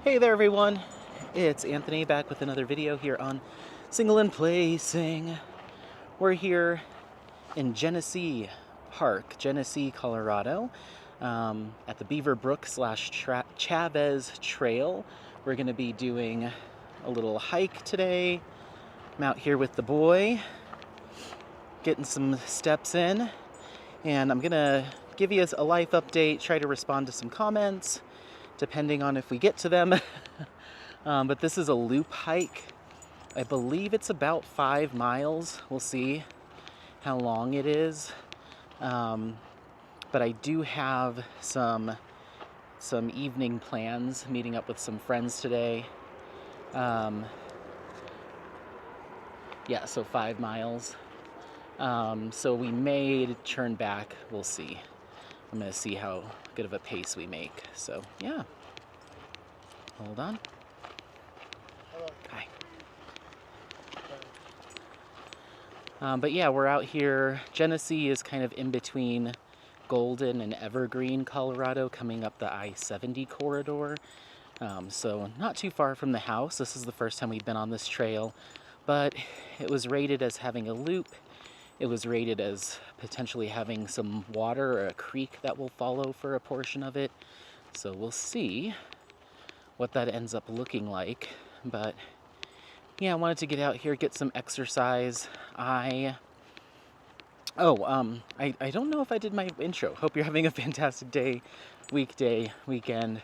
Hey there everyone, it's Anthony back with another video here on Single and Placing. We're here in Genesee Park, Genesee, Colorado, at the Beaver Brook / Chavez Trail. We're going to be doing a little hike today. I'm out here with the boy, getting some steps in, and I'm going to give you a life update, try to respond to some comments, depending on if we get to them. But this is a loop hike. I believe it's about 5 miles. We'll see how long it is. But I do have some evening plans, meeting up with some friends today. Yeah, so 5 miles. So we may turn back. We'll see. I'm going to see how good of a pace we make. So, yeah. Hold on. Hello. Hi. But yeah, we're out here. Genesee is kind of in between Golden and Evergreen, Colorado, coming up the I-70 corridor. So not too far from the house. This is the first time we've been on this trail, but it was rated as having a loop. It was rated as potentially having some water or a creek that will follow for a portion of it. So we'll see what that ends up looking like. But yeah, I wanted to get out here, get some exercise. I don't know if I did my intro. Hope you're having a fantastic day, weekday, weekend,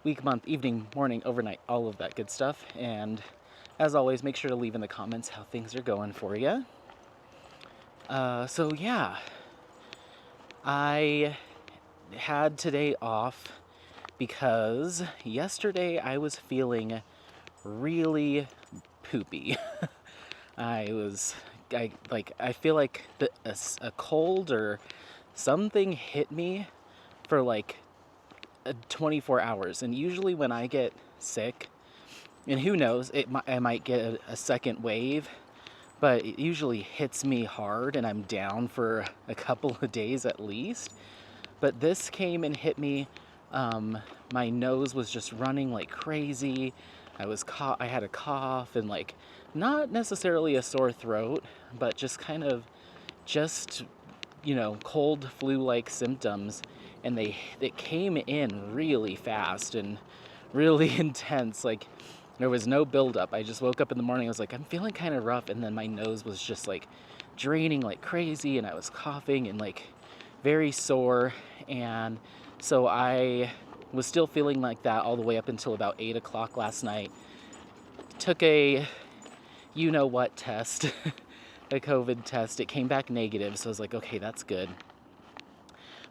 week, month, evening, morning, overnight, all of that good stuff. And as always, make sure to leave in the comments how things are going for you. So yeah, I had today off because yesterday I was feeling really poopy. I feel like a cold or something hit me for like 24 hours. And usually when I get sick, and who knows, I might get a second wave, but it usually hits me hard and I'm down for a couple of days at least. But this came and hit me. My nose was just running like crazy. I had a cough and like not necessarily a sore throat, but just kind of cold flu-like symptoms. And it came in really fast and really intense. Like there was no buildup. I just woke up in the morning. I was like, I'm feeling kind of rough. And then my nose was just like draining like crazy. And I was coughing and like very sore. And so I was still feeling like that all the way up until about 8 o'clock last night. Took a you-know-what test, a COVID test. It came back negative. So I was like, okay, that's good.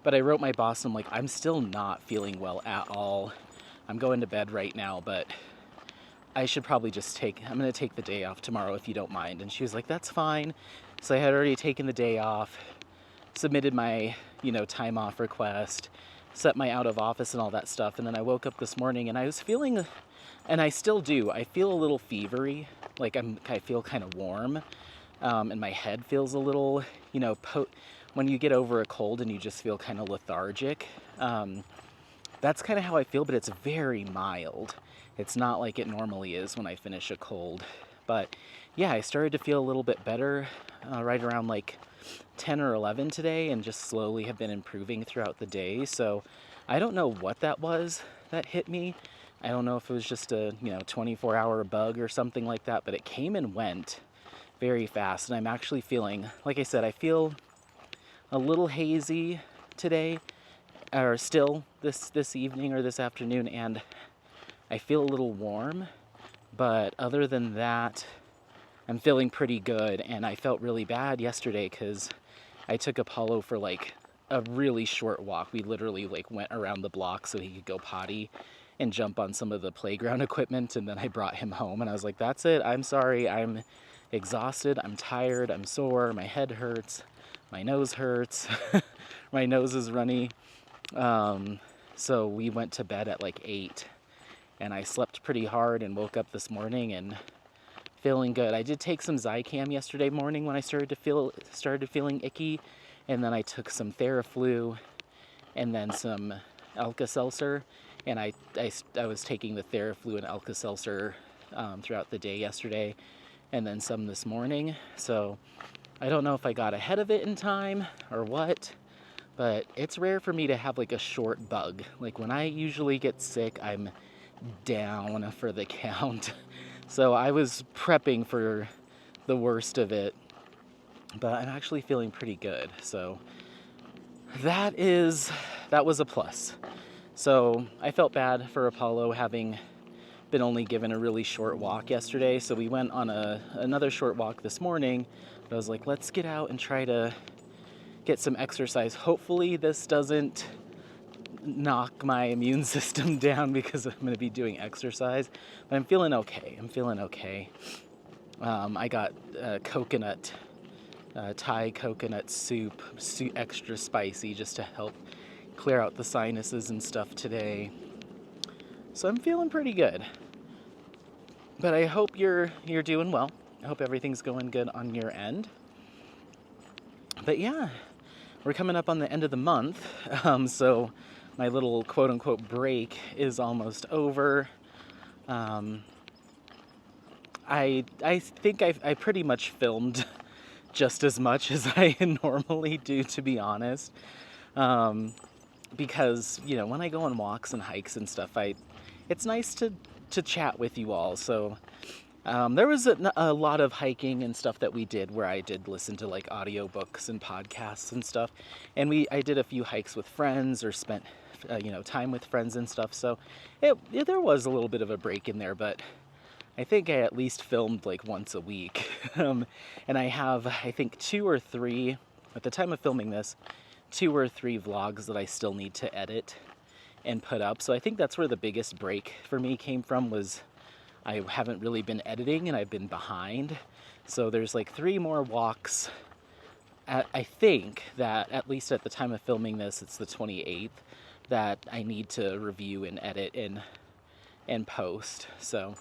But I wrote my boss, I'm like, I'm still not feeling well at all. I'm going to bed right now, but I should probably I'm going to take the day off tomorrow if you don't mind. And she was like, that's fine. So I had already taken the day off, submitted my, time off request, set my out of office and all that stuff. And then I woke up this morning and I was feeling, and I still do, I feel a little fevery. Like I feel kind of warm. And my head feels a little, when you get over a cold and you just feel kind of lethargic. That's kind of how I feel, but it's very mild. It's not like it normally is when I finish a cold. But yeah, I started to feel a little bit better right around like 10 or 11 today, and just slowly have been improving throughout the day. So I don't know what that was that hit me. I don't know if it was just a 24-hour bug or something like that, but it came and went very fast. And I'm actually feeling, like I said, I feel a little hazy today, or still this evening or this afternoon, and I feel a little warm. But other than that, I'm feeling pretty good. And I felt really bad yesterday because I took Apollo for like a really short walk. We literally like went around the block so he could go potty and jump on some of the playground equipment, and then I brought him home and I was like, that's it, I'm sorry, I'm exhausted, I'm tired, I'm sore, my head hurts, my nose hurts, my nose is runny. So we went to bed at like 8, and I slept pretty hard and woke up this morning and feeling good. I did take some Zicam yesterday morning when I started feeling icky, and then I took some Theraflu and then some Alka-Seltzer, and I was taking the Theraflu and Alka-Seltzer throughout the day yesterday, and then some this morning. So I don't know if I got ahead of it in time or what, but it's rare for me to have like a short bug. Like when I usually get sick, I'm down for the count. So I was prepping for the worst of it, but I'm actually feeling pretty good. So that was a plus. So I felt bad for Apollo having been only given a really short walk yesterday. So we went on another short walk this morning. I was like, let's get out and try to get some exercise. Hopefully this doesn't knock my immune system down because I'm going to be doing exercise. But I'm feeling okay. I got coconut, Thai coconut soup, extra spicy, just to help clear out the sinuses and stuff today. So I'm feeling pretty good. But I hope you're doing well. I hope everything's going good on your end. But yeah, we're coming up on the end of the month, so my little quote-unquote break is almost over. I think I pretty much filmed just as much as I normally do, to be honest. Because, you know, when I go on walks and hikes and stuff, it's nice to chat with you all. So there was a lot of hiking and stuff that we did where I did listen to like audiobooks and podcasts and stuff. And I did a few hikes with friends or spent, time with friends and stuff. So there was a little bit of a break in there, but I think I at least filmed like once a week. And I have, I think, 2 or 3, at the time of filming this, 2 or 3 vlogs that I still need to edit and put up. So I think that's where the biggest break for me came from, was I haven't really been editing and I've been behind. So there's like 3 more walks. I think that at least at the time of filming this, it's the 28th, that I need to review and edit and post. So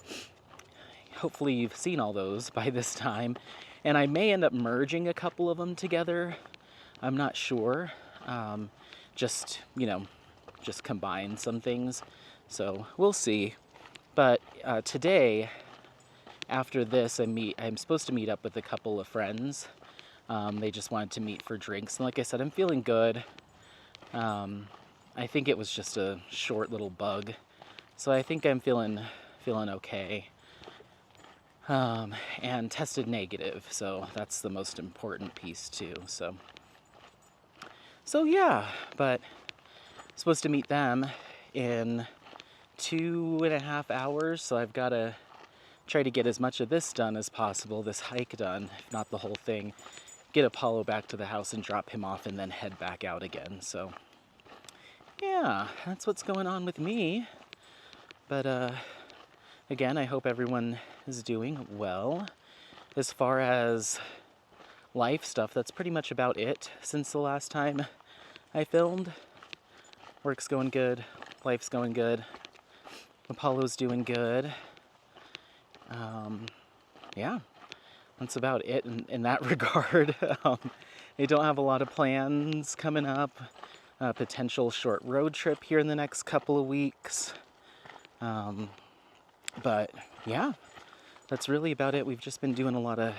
hopefully you've seen all those by this time. And I may end up merging a couple of them together. I'm not sure. Just combine some things. So we'll see. But today, after this, I'm supposed to meet up with a couple of friends. They just wanted to meet for drinks. And like I said, I'm feeling good. I think it was just a short little bug. So I think I'm feeling okay. And tested negative. So that's the most important piece too. So yeah, but supposed to meet them in 2.5 hours, so I've got to try to get as much of this done as possible, this hike done, if not the whole thing, get Apollo back to the house and drop him off and then head back out again. So yeah, that's what's going on with me. But again, I hope everyone is doing well. As far as life stuff, that's pretty much about it since the last time I filmed. Work's going good, life's going good, Apollo's doing good. Yeah, that's about it in that regard. I don't have a lot of plans coming up. A potential short road trip here in the next couple of weeks. But yeah, that's really about it. We've just been doing a lot of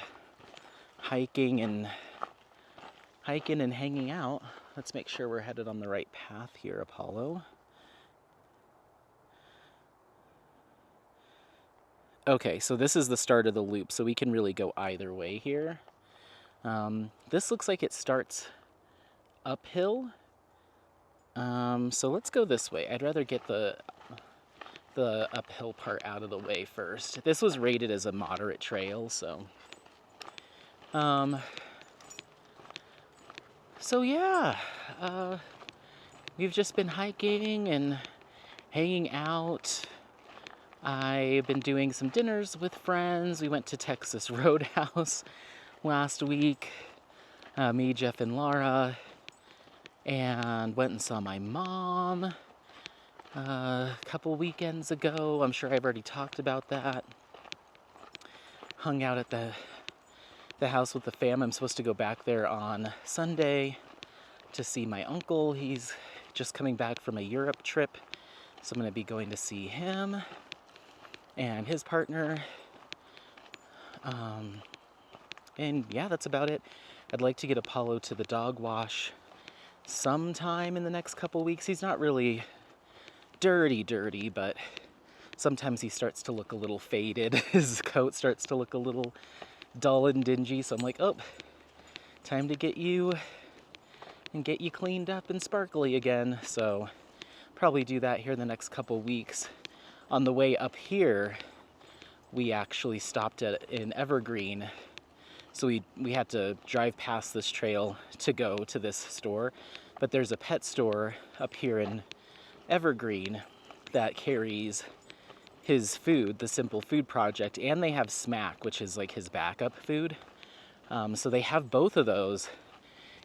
hiking and hanging out. Let's make sure we're headed on the right path here, Apollo. Okay, so this is the start of the loop, so we can really go either way here. This looks like it starts uphill. So let's go this way. I'd rather get the uphill part out of the way first. This was rated as a moderate trail, so yeah, we've just been hiking and hanging out. I've been doing some dinners with friends. We went to Texas Roadhouse last week, me, Jeff, and Laura, and went and saw my mom a couple weekends ago. I'm sure I've already talked about that. Hung out at the house with the fam. I'm supposed to go back there on Sunday to see my uncle. He's just coming back from a Europe trip, So I'm going to be going to see him and his partner. And yeah, that's about it. I'd like to get Apollo to the dog wash sometime in the next couple weeks. He's not really dirty, but sometimes he starts to look a little faded. His coat starts to look a little dull and dingy. So I'm like, oh, time to get you cleaned up and sparkly again. So probably do that here in the next couple weeks. On the way up here, we actually stopped in Evergreen. So we had to drive past this trail to go to this store. But there's a pet store up here in Evergreen that carries his food, the Simple Food Project, and they have Smack, which is like his backup food. So they have both of those,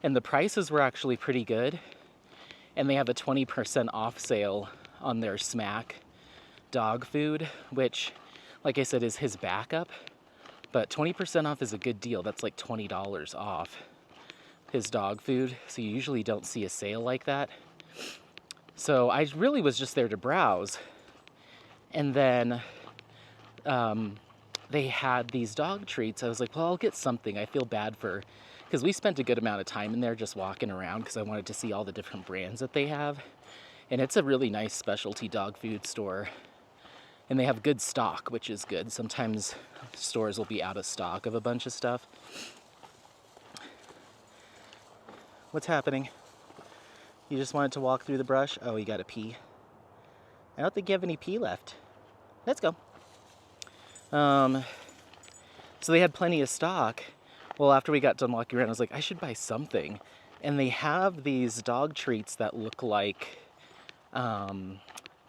and the prices were actually pretty good. And they have a 20% off sale on their Smack dog food, which, like I said, is his backup. But 20% off is a good deal. That's like $20 off his dog food. So you usually don't see a sale like that. So I really was just there to browse. And then they had these dog treats. I was like, well, I'll get something. I feel bad because we spent a good amount of time in there just walking around because I wanted to see all the different brands that they have. And it's a really nice specialty dog food store. And they have good stock, which is good. Sometimes stores will be out of stock of a bunch of stuff. What's happening? You just wanted to walk through the brush? Oh, you gotta pee. I don't think you have any pee left. Let's go. So they had plenty of stock. Well, after we got done walking around, I was like, I should buy something. And they have these dog treats that look like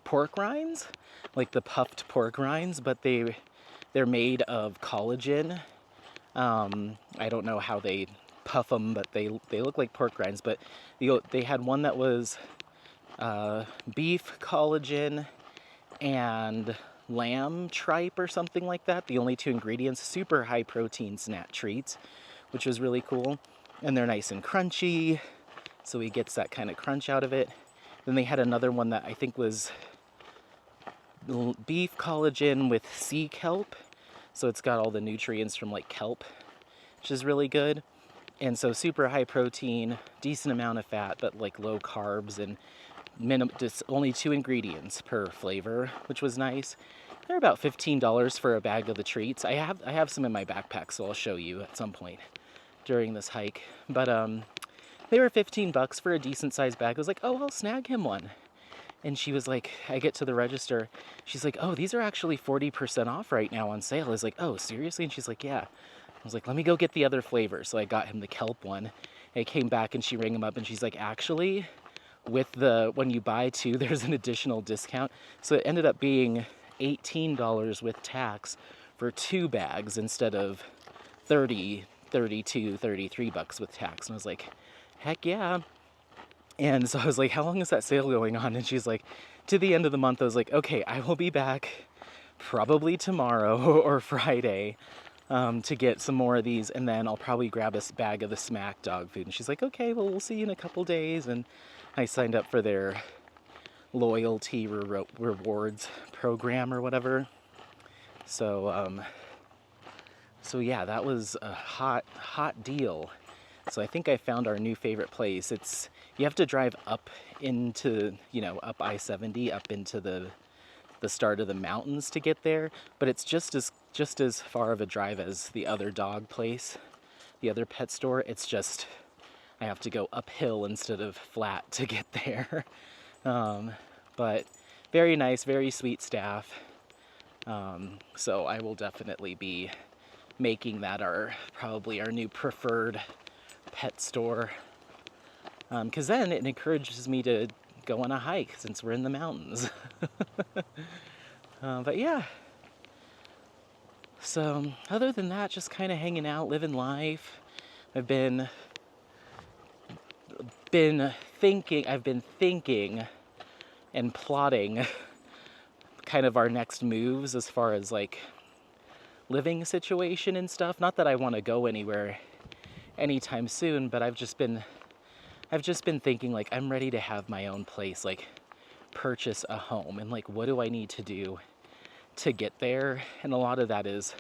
pork rinds, like the puffed pork rinds, but they're made of collagen. I don't know how they puff them, but they look like pork rinds. But they had one that was beef collagen and lamb tripe or something like that. The only two ingredients, super high protein snack treats, which was really cool. And they're nice and crunchy, so he gets that kind of crunch out of it. Then they had another one that I think was beef collagen with sea kelp. So it's got all the nutrients from like kelp, which is really good. And so super high protein, decent amount of fat, but like low carbs and just only 2 ingredients per flavor, which was nice. They're about $15 for a bag of the treats. I have some in my backpack, so I'll show you at some point during this hike. But they were $15 for a decent sized bag. I was like, oh, I'll snag him one. And she was like, I get to the register. She's like, oh, these are actually 40% off right now on sale. I was like, oh, seriously? And she's like, yeah. I was like, let me go get the other flavor. So I got him the kelp one. I came back and she rang him up and she's like, actually, when you buy 2, there's an additional discount. So it ended up being $18 with tax for 2 bags instead of 30, 32, 33 bucks with tax. And I was like, heck yeah. And so I was like, how long is that sale going on? And she's like, to the end of the month. I was like, okay, I will be back probably tomorrow or Friday to get some more of these, and then I'll probably grab a bag of the Smack dog food. And she's like, okay, well, we'll see you in a couple days. And I signed up for their loyalty rewards program or whatever. So yeah, that was a hot deal. So I think I found our new favorite place. You have to drive up into, up I-70, up into the start of the mountains to get there, but it's just as far of a drive as the other dog place, the other pet store. It's just I have to go uphill instead of flat to get there. But very nice, very sweet staff. So I will definitely be making that probably our new preferred pet store. Because then it encourages me to go on a hike since we're in the mountains. But yeah. So other than that, just kind of hanging out, living life. I've been thinking and plotting kind of our next moves as far as like living situation and stuff. Not that I want to go anywhere anytime soon, but I've just been thinking like I'm ready to have my own place, like purchase a home, and like, what do I need to do to get there? And a lot of that is,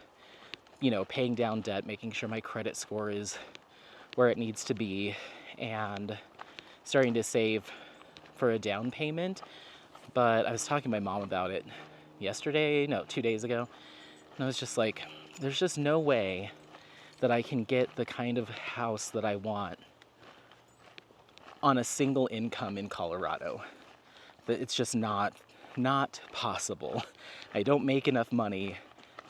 paying down debt, making sure my credit score is where it needs to be, and starting to save for a down payment. But I was talking to my mom about it yesterday, no, 2 days ago, and I was just like, there's just no way that I can get the kind of house that I want on a single income in Colorado. That it's just not possible. I don't make enough money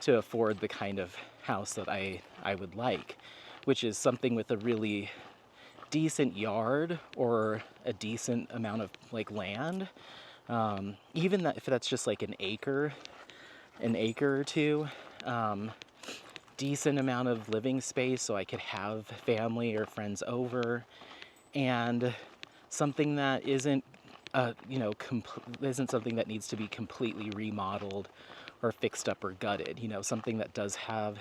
to afford the kind of house that I would like, which is something with a really decent yard or a decent amount of like land. Even that, if that's just like an acre or two, decent amount of living space so I could have family or friends over, and something that isn't isn't something that needs to be completely remodeled or fixed up or gutted. Something that does have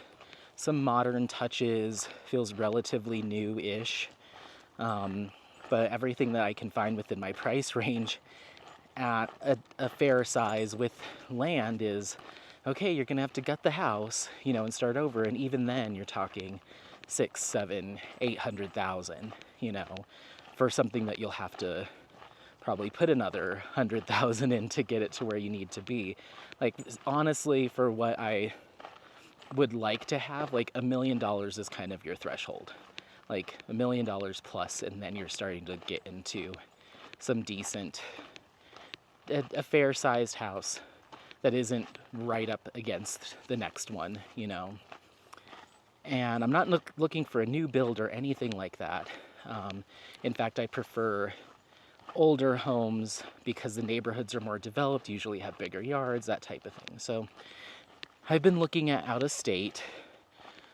some modern touches, feels relatively new-ish, but everything that I can find within my price range at a fair size with land is, okay, you're gonna have to gut the house, and start over, and even then you're talking 6, 7, 800,000, for something that you'll have to probably put another 100,000 in to get it to where you need to be. Like, honestly, for what I would like to have, like $1 million is kind of your threshold. Like $1 million plus, and then you're starting to get into some decent, a fair-sized house that isn't right up against the next one, And I'm not looking for a new build or anything like that. In fact, I prefer older homes because the neighborhoods are more developed, usually have bigger yards, that type of thing. So I've been looking at out of state,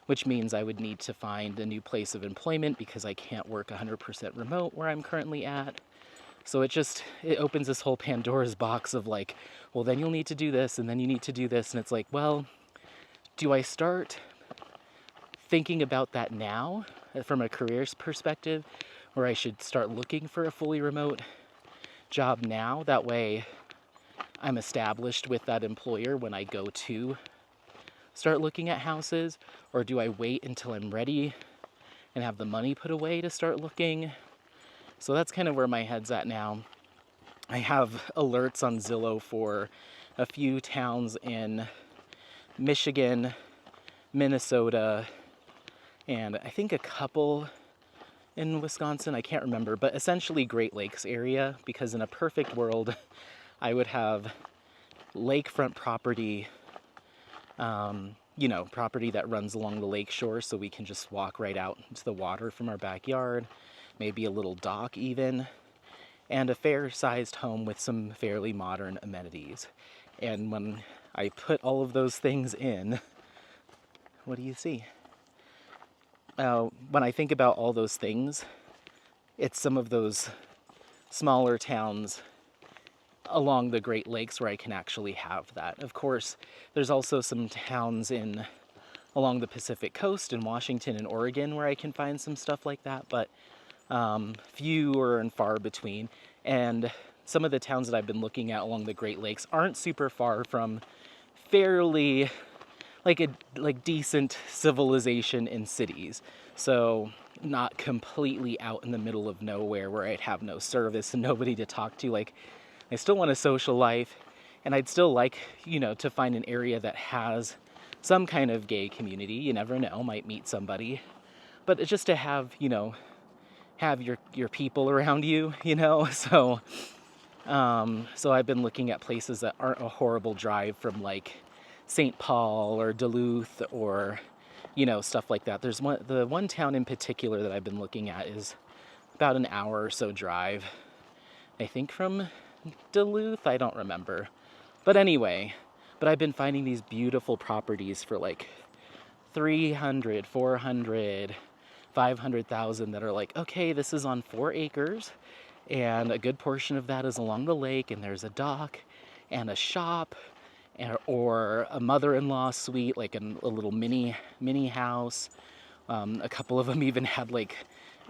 which means I would need to find a new place of employment because I can't work 100% remote where I'm currently at. So it opens this whole Pandora's box of like, well, then you'll need to do this, and then you need to do this. And it's like, well, do I start thinking about that now from a careers perspective, where I should start looking for a fully remote job now? That way I'm established with that employer when I go to start looking at houses, or do I wait until I'm ready and have the money put away to start looking? So that's kind of where my head's at now. I have alerts on Zillow for a few towns in Michigan, Minnesota, and I think a couple in Wisconsin, I can't remember, but essentially Great Lakes area, because in a perfect world, I would have lakefront property, property that runs along the lake shore, so we can just walk right out into the water from our backyard, maybe a little dock even, and a fair-sized home with some fairly modern amenities. And when I put all of those things in, what do you see? When I think about all those things, it's some of those smaller towns along the Great Lakes where I can actually have that. Of course, there's also some towns along the Pacific coast in Washington and Oregon where I can find some stuff like that, but fewer and far between. And some of the towns that I've been looking at along the Great Lakes aren't super far from fairly like decent civilization in cities. So not completely out in the middle of nowhere where I'd have no service and nobody to talk to. Like, I still want a social life, and I'd still like, to find an area that has some kind of gay community. You never know, might meet somebody. But it's just to have, have your people around you, So so I've been looking at places that aren't a horrible drive from like St. Paul or Duluth or, stuff like that. The one town in particular that I've been looking at is about an hour or so drive, I think, from Duluth. I don't remember. But anyway, I've been finding these beautiful properties for like 300, 400, 500,000 that are like, okay, this is on 4 acres, and a good portion of that is along the lake, and there's a dock and a shop, or a mother-in-law suite, like a little mini house. A couple of them even had like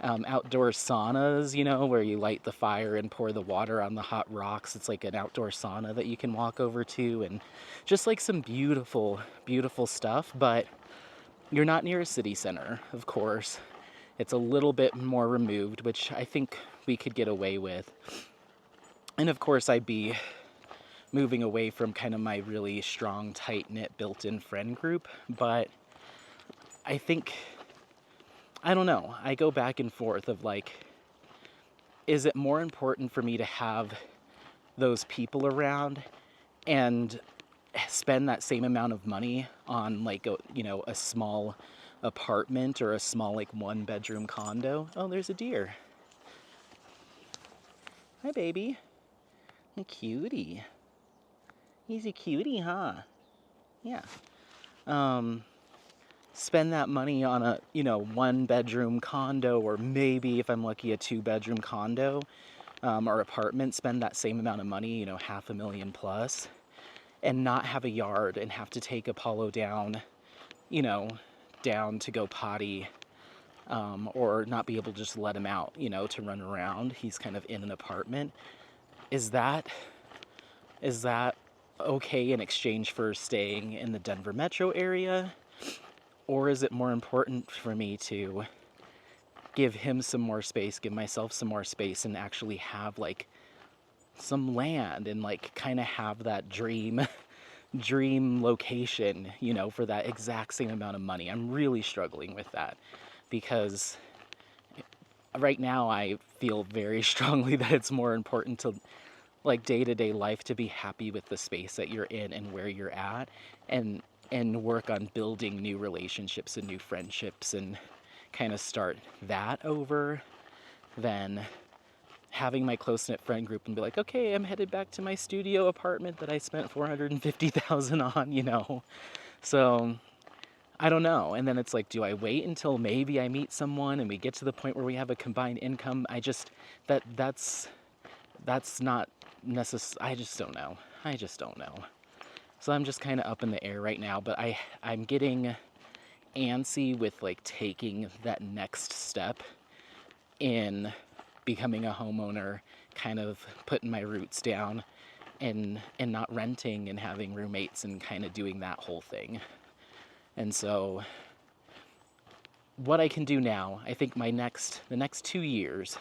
outdoor saunas, you know, where you light the fire and pour the water on the hot rocks. It's like an outdoor sauna that you can walk over to, and just like some beautiful, beautiful stuff. But you're not near a city center, of course. It's a little bit more removed, which I think we could get away with. And of course, I'd be moving away from kind of my really strong, tight knit, built in friend group. But I think, I don't know, I go back and forth of like, is it more important for me to have those people around and spend that same amount of money on like a small apartment or a small like 1 bedroom condo? Oh, there's a deer. Hi, baby. A cutie. He's a cutie, huh? Yeah. Spend that money on a 1 bedroom condo, or maybe if I'm lucky a 2 bedroom condo or apartment. Spend that same amount of money, $500,000 plus, and not have a yard and have to take Apollo down, down to go potty, or not be able to just let him out, to run around. He's kind of in an apartment. Is that okay in exchange for staying in the Denver metro area? Or is it more important for me to give him some more space, give myself some more space, and actually have like some land and like kind of have that dream location, for that exact same amount of money? I'm really struggling with that because right now I feel very strongly that it's more important to like day-to-day life to be happy with the space that you're in and where you're at, and work on building new relationships and new friendships and kind of start that over than having my close-knit friend group and be like, okay, I'm headed back to my studio apartment that I spent $450,000 on. So I don't know. And then it's like, do I wait until maybe I meet someone and we get to the point where we have a combined income? That's not necessary. I just don't know. So I'm just kind of up in the air right now, but I'm getting antsy with like taking that next step in becoming a homeowner, kind of putting my roots down and not renting and having roommates and kind of doing that whole thing. And so what I can do now, I think the next 2 years,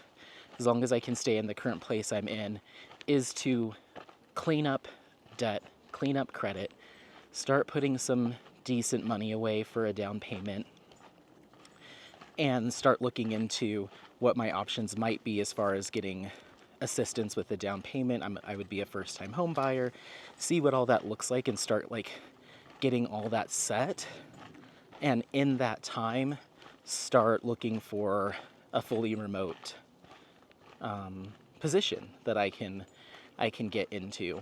as long as I can stay in the current place I'm in, is to clean up debt, clean up credit, start putting some decent money away for a down payment, and start looking into what my options might be as far as getting assistance with the down payment. I would be a first-time home buyer, see what all that looks like and start like getting all that set. And in that time, start looking for a fully remote position that I can get into,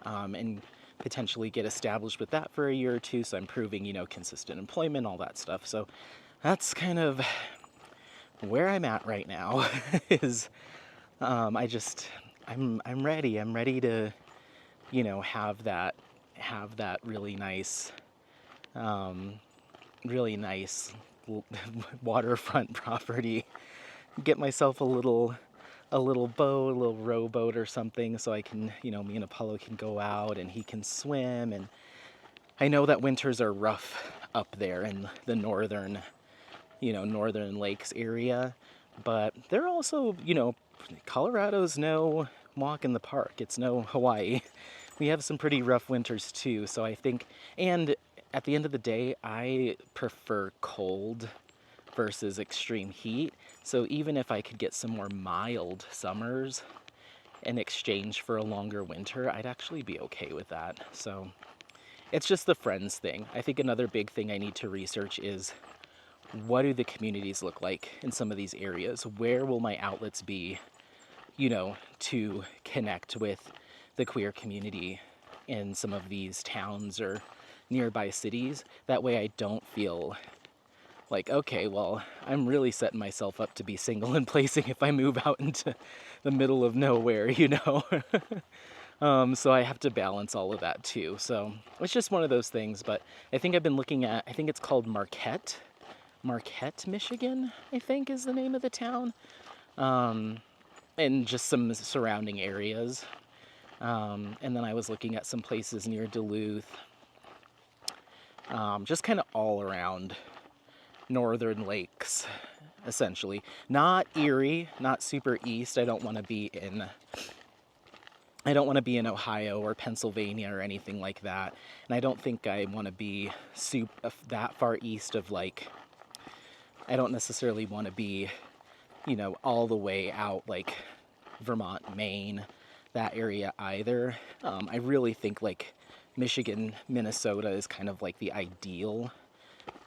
and potentially get established with that for a year or two. So I'm proving, consistent employment, all that stuff. So that's kind of where I'm at right now. Is I'm ready. I'm ready to, have that really nice, really nice waterfront property. Get myself a little boat, a little rowboat or something, so I can, me and Apollo can go out and he can swim. And I know that winters are rough up there in the northern lakes area, but they're also, Colorado's no walk in the park. It's no Hawaii. We have some pretty rough winters too, so I think, and at the end of the day, I prefer cold versus extreme heat. So even if I could get some more mild summers in exchange for a longer winter, I'd actually be okay with that. So it's just the friends thing. I think another big thing I need to research is, what do the communities look like in some of these areas? Where will my outlets be, to connect with the queer community in some of these towns or nearby cities? That way I don't feel like, okay, well, I'm really setting myself up to be single and placing if I move out into the middle of nowhere, So I have to balance all of that too. So it's just one of those things. But I think I've been looking at, I think it's called Marquette, Marquette, Michigan, I think is the name of the town. And just some surrounding areas. And then I was looking at some places near Duluth, just kind of all around northern lakes, essentially. Not Erie, not super east. I don't want to be in Ohio or Pennsylvania or anything like that. And I don't think I want to be that far east of, like, I don't necessarily want to be, all the way out like Vermont, Maine, that area either. I really think like Michigan, Minnesota is kind of like the ideal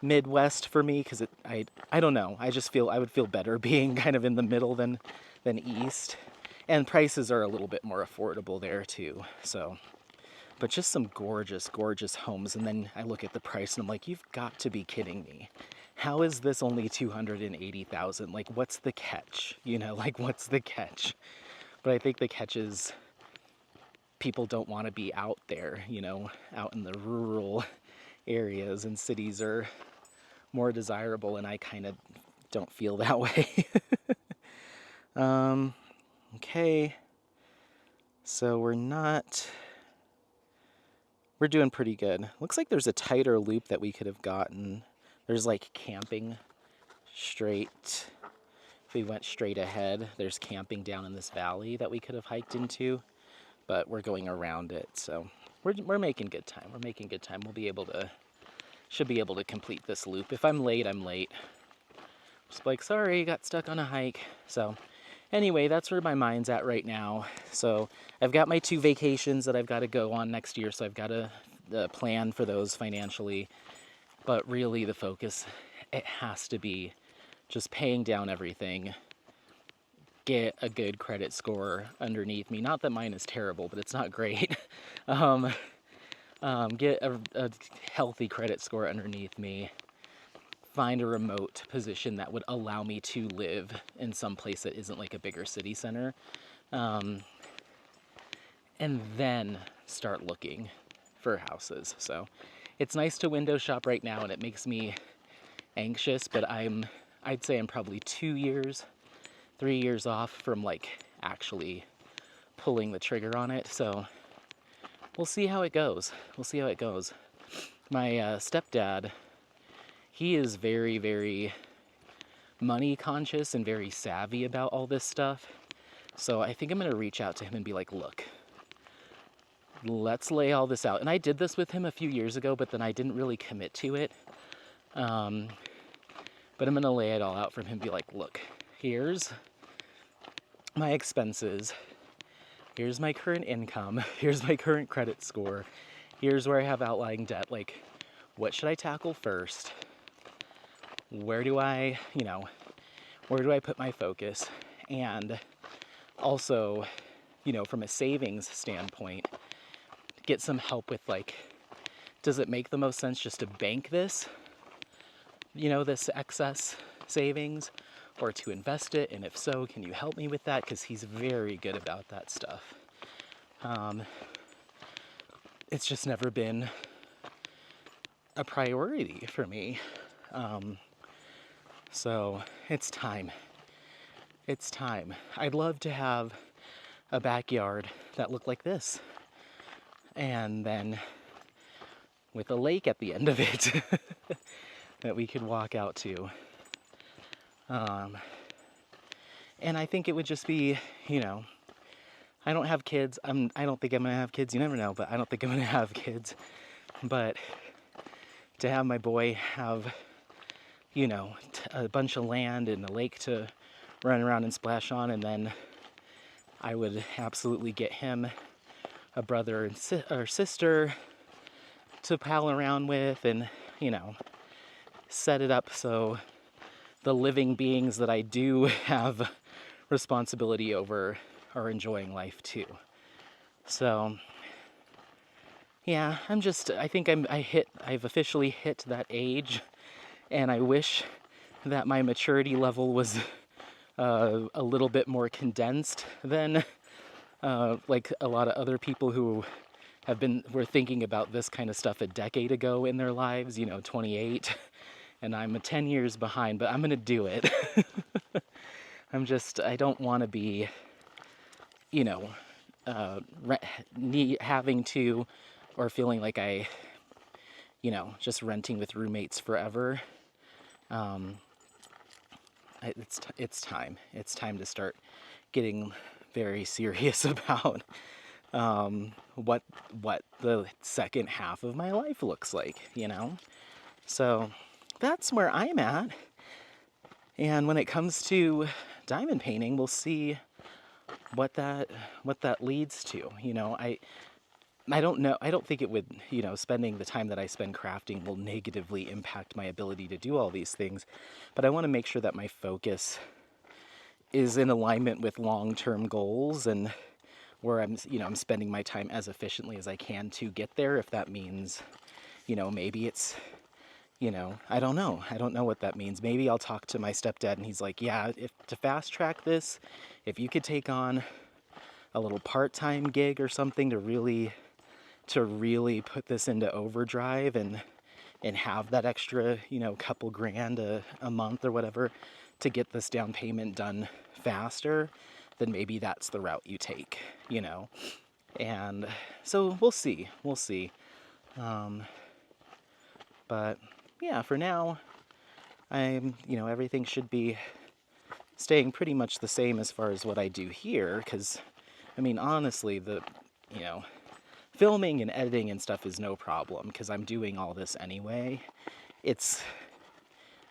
Midwest for me, because I don't know. I just feel I would feel better being kind of in the middle than east. And prices are a little bit more affordable there too. So, but just some gorgeous, gorgeous homes. And then I look at the price and I'm like, you've got to be kidding me. How is this only $280,000? Like, what's the catch? Like, what's the catch? But I think the catch is people don't want to be out there, out in the rural areas, and cities are more desirable, and I kind of don't feel that way. Okay. So we're doing pretty good. Looks like there's a tighter loop that we could have gotten. There's like camping straight. If we went straight ahead, there's camping down in this valley that we could have hiked into, but we're going around it. So we're making good time. We're making good time. Should be able to complete this loop. If I'm late, I'm late. Just like, sorry, got stuck on a hike. So anyway, that's where my mind's at right now. So I've got my 2 vacations that I've got to go on next year, so I've got to plan for those financially. But really the focus, it has to be just paying down everything, get a good credit score underneath me. Not that mine is terrible, but it's not great. Get a healthy credit score underneath me. Find a remote position that would allow me to live in some place that isn't like a bigger city center. And then start looking for houses. So it's nice to window shop right now, and it makes me anxious, but I'd say I'm probably 2 years, 3 years off from like actually pulling the trigger on it. So we'll see how it goes. My stepdad, he is very, very money conscious and very savvy about all this stuff. So I think I'm going to reach out to him and be like, look, let's lay all this out. And I did this with him a few years ago, but then I didn't really commit to it. But I'm going to lay it all out for him and be like, look, here's my expenses. Here's my current income. Here's my current credit score. Here's where I have outlying debt. Like, what should I tackle first? Where do I put my focus? And also, from a savings standpoint, get some help with, like, does it make the most sense just to bank this, this excess savings, or to invest it? And if so, can you help me with that? Because he's very good about that stuff. It's just never been a priority for me. So it's time. I'd love to have a backyard that looked like this, and then with a lake at the end of it that we could walk out to. And I think it would just be, I don't have kids. I don't think I'm going to have kids. You never know, but I don't think I'm going to have kids. But to have my boy have, a bunch of land and a lake to run around and splash on, and then I would absolutely get him a brother or sister to pal around with, and, set it up so the living beings that I do have responsibility over are enjoying life too. So yeah, I think I've officially hit that age, and I wish that my maturity level was a little bit more condensed than like a lot of other people who were thinking about this kind of stuff a decade ago in their lives, 28, and I'm 10 years behind, but I'm gonna do it. I don't want to be, you know, having to, or feeling like just renting with roommates forever. Um, it's time. It's time to start getting very serious about what the second half of my life looks like. So that's where I'm at. And when it comes to diamond painting, we'll see what that leads to. I don't know. I don't think it would, spending the time that I spend crafting will negatively impact my ability to do all these things. But I want to make sure that my focus is in alignment with long-term goals, and where I'm spending my time as efficiently as I can to get there. If that means, maybe it's, I don't know. I don't know what that means. Maybe I'll talk to my stepdad and he's like, yeah, if to fast track this, if you could take on a little part-time gig or something to really put this into overdrive and have that extra, couple grand a month or whatever to get this down payment done faster, then maybe that's the route you take. And so we'll see. But yeah, for now, everything should be staying pretty much the same as far as what I do here, because, honestly, you know, filming and editing and stuff is no problem, because I'm doing all this anyway. It's,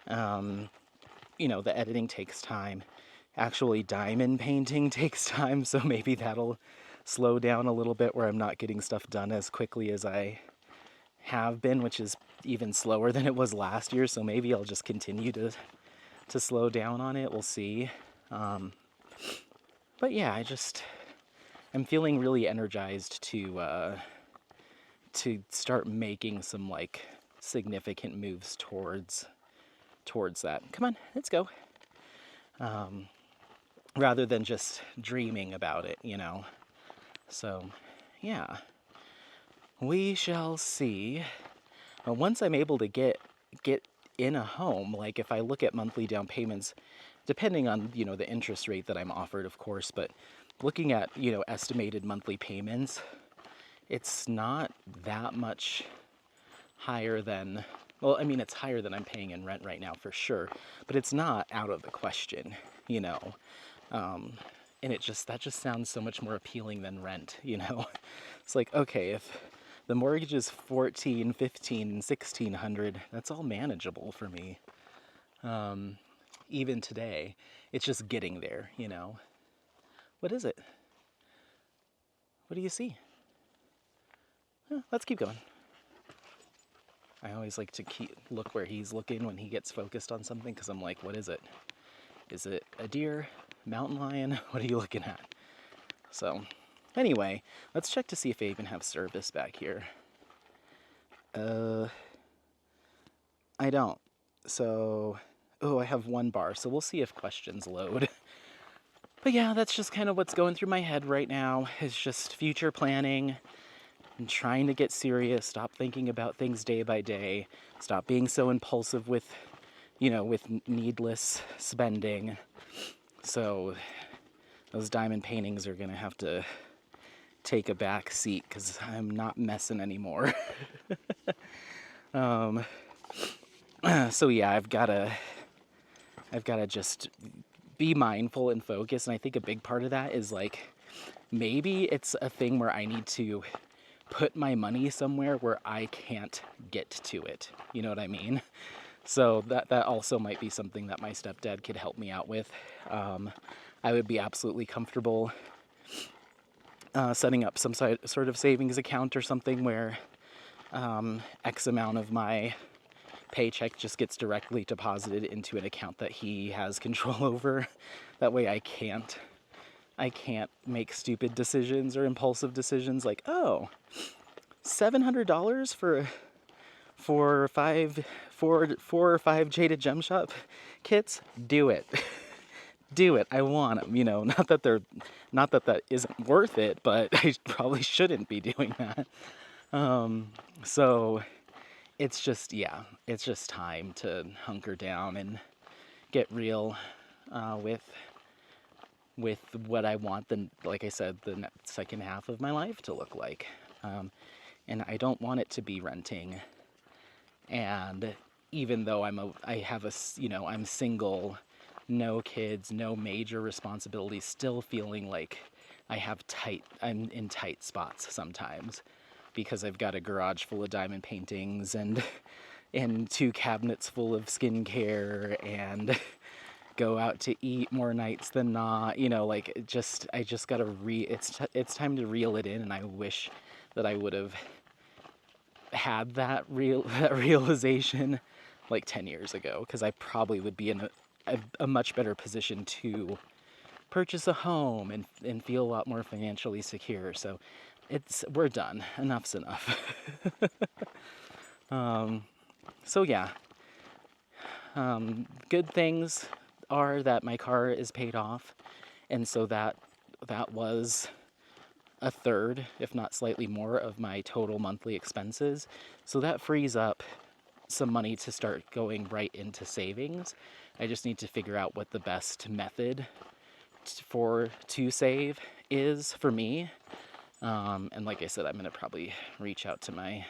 the editing takes time. Actually, diamond painting takes time, so maybe that'll slow down a little bit, where I'm not getting stuff done as quickly as I have been, which is even slower than it was last year, so maybe I'll just continue to slow down on it. We'll see. But yeah, I'm feeling really energized to start making some significant moves towards that. Come on, let's go. Rather than just dreaming about it. So yeah, we shall see. Once I'm able to get in a home, if I look at monthly down payments, depending on, the interest rate that I'm offered, of course, but looking at, estimated monthly payments, it's not that much higher than, well, it's higher than I'm paying in rent right now for sure, but it's not out of the question. And that just sounds so much more appealing than rent. It's like, okay, if the mortgage is $1,400, $1,500, $1,600, that's all manageable for me. Even today, it's just getting there. What is it? What do you see? Let's keep going. I always like to look where he's looking when he gets focused on something, because I'm like, what is it? Is it a deer? Mountain lion? What are you looking at? So, anyway, let's check to see if I even have service back here. I don't. So, I have one bar, so we'll see if questions load. But yeah, that's just kind of what's going through my head right now, is just future planning and trying to get serious, stop thinking about things day by day, stop being so impulsive with needless spending. So those diamond paintings are gonna have to take a back seat, because I'm not messing anymore. So yeah, I've gotta just be mindful and focus, and I think a big part of that is maybe it's a thing where I need to put my money somewhere where I can't get to it. You know what I mean? So that also might be something that my stepdad could help me out with. I would be absolutely comfortable setting up some sort of savings account or something where X amount of my paycheck just gets directly deposited into an account that he has control over. That way I can't make stupid decisions or impulsive decisions like, oh, $700 for four or five Jaded Gem Shop kits? Do it. Do it. I want them. Not that that isn't worth it, but I probably shouldn't be doing that. So it's just, yeah, it's just time to hunker down and get real with what I want like I said, the second half of my life to look like. And I don't want it to be renting. And even though I'm single, no kids, no major responsibilities, still feeling like I'm in tight spots sometimes because I've got a garage full of diamond paintings and 2 cabinets full of skincare and go out to eat more nights than not. Like I just gotta it's time to reel it in, and I wish that I would have had that realization like 10 years ago, because I probably would be in a much better position to purchase a home and feel a lot more financially secure. So we're done. Enough's enough. So yeah, good things are that my car is paid off, and so that was a third, if not slightly more, of my total monthly expenses. So that frees up some money to start going right into savings. I just need to figure out what the best method to save is for me. And like I said, I'm gonna probably reach out to my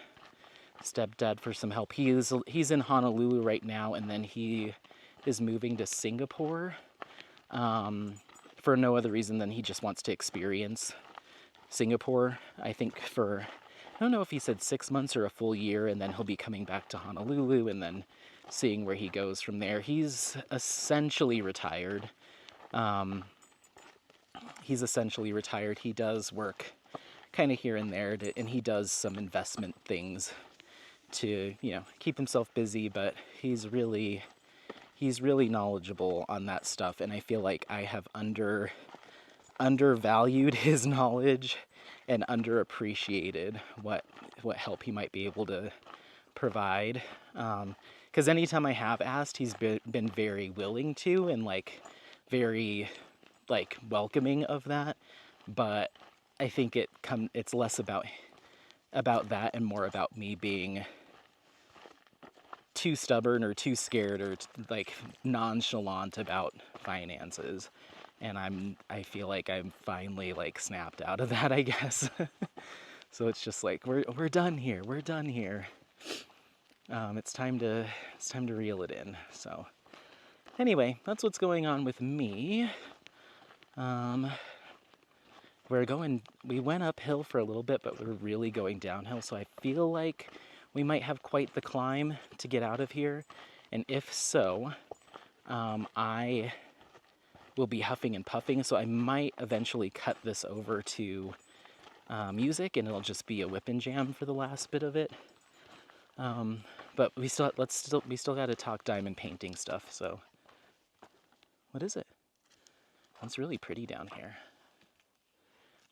stepdad for some help. He's in Honolulu right now, and then he is moving to Singapore for no other reason than he just wants to experience Singapore. I think I don't know if he said 6 months or a full year, and then he'll be coming back to Honolulu and then seeing where he goes from there. He's essentially retired. He does work kind of here and there, and he does some investment things to, keep himself busy, but he's really knowledgeable on that stuff, and I feel like I have undervalued his knowledge and underappreciated what help he might be able to provide. Because anytime I have asked, he's been very willing to, and very welcoming of that. But I think it's less about that and more about me being too stubborn or too scared or nonchalant about finances. And I feel like I'm finally snapped out of that, I guess. So it's just we're done here. We're done here. It's time to reel it in. So anyway, that's what's going on with me. We went uphill for a little bit, but we're really going downhill. So I feel like we might have quite the climb to get out of here. And if so, I will be huffing and puffing. So I might eventually cut this over to music, and it'll just be a whip and jam for the last bit of it. But we still got to talk diamond painting stuff. So what is it? It's really pretty down here.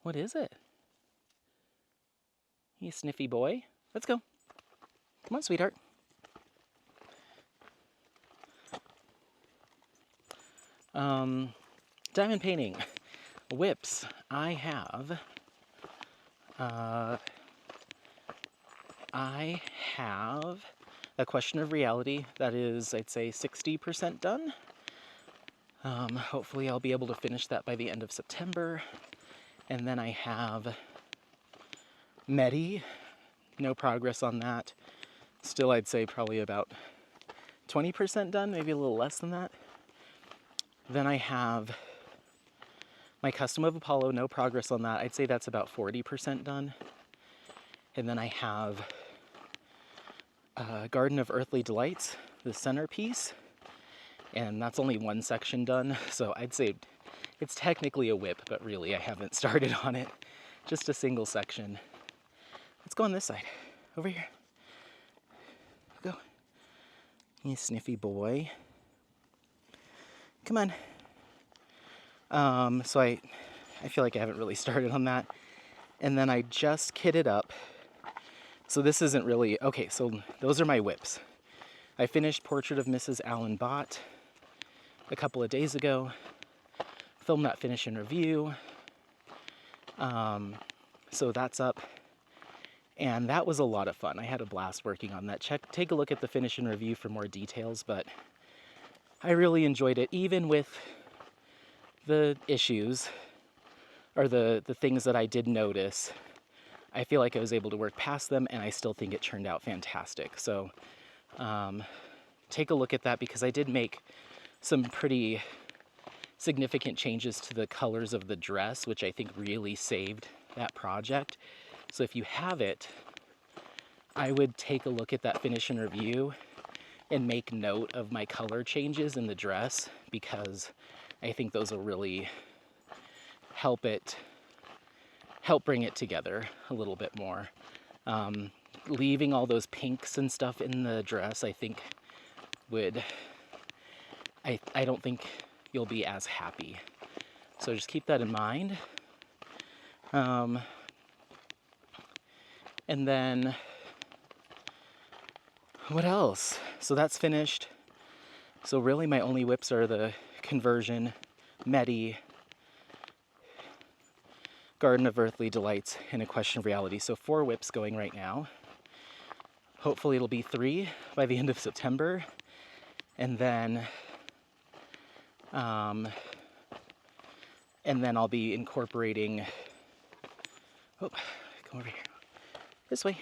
What is it? You sniffy boy. Let's go. Come on, sweetheart. Diamond painting. Whips. I have a question of reality that is, I'd say, 60% done. Hopefully I'll be able to finish that by the end of September. And then I have Medi. No progress on that. Still, I'd say probably about 20% done, maybe a little less than that. Then I have my Custom of Apollo, no progress on that. I'd say that's about 40% done. And then I have Garden of Earthly Delights, the centerpiece. And that's only one section done. So I'd say it's technically a whip, but really I haven't started on it. Just a single section. Let's go on this side. Over here. Go. You sniffy boy. Come on. So I feel like I haven't really started on that. And then I just kitted up. So this isn't really... Okay, so those are my whips. I finished Portrait of Mrs. Allen Bott a couple of days ago. Filmed that finish and review. So that's up. And that was a lot of fun. I had a blast working on that. Take a look at the finish and review for more details, but I really enjoyed it, even with the issues or the things that I did notice. I feel like I was able to work past them, and I still think it turned out fantastic. So take a look at that, because I did make some pretty significant changes to the colors of the dress, which I think really saved that project. So if you have it, I would take a look at that finish and review and make note of my color changes in the dress, because I think those will really help bring it together a little bit more. Leaving all those pinks and stuff in the dress, I think I don't think you'll be as happy. So just keep that in mind. And then what else? So that's finished. So really my only whips are the Conversion, Medi, Garden of Earthly Delights, and A Question of Reality. So 4 whips going right now. Hopefully it'll be 3 by the end of September. And then I'll be incorporating, oh, come over here, this way.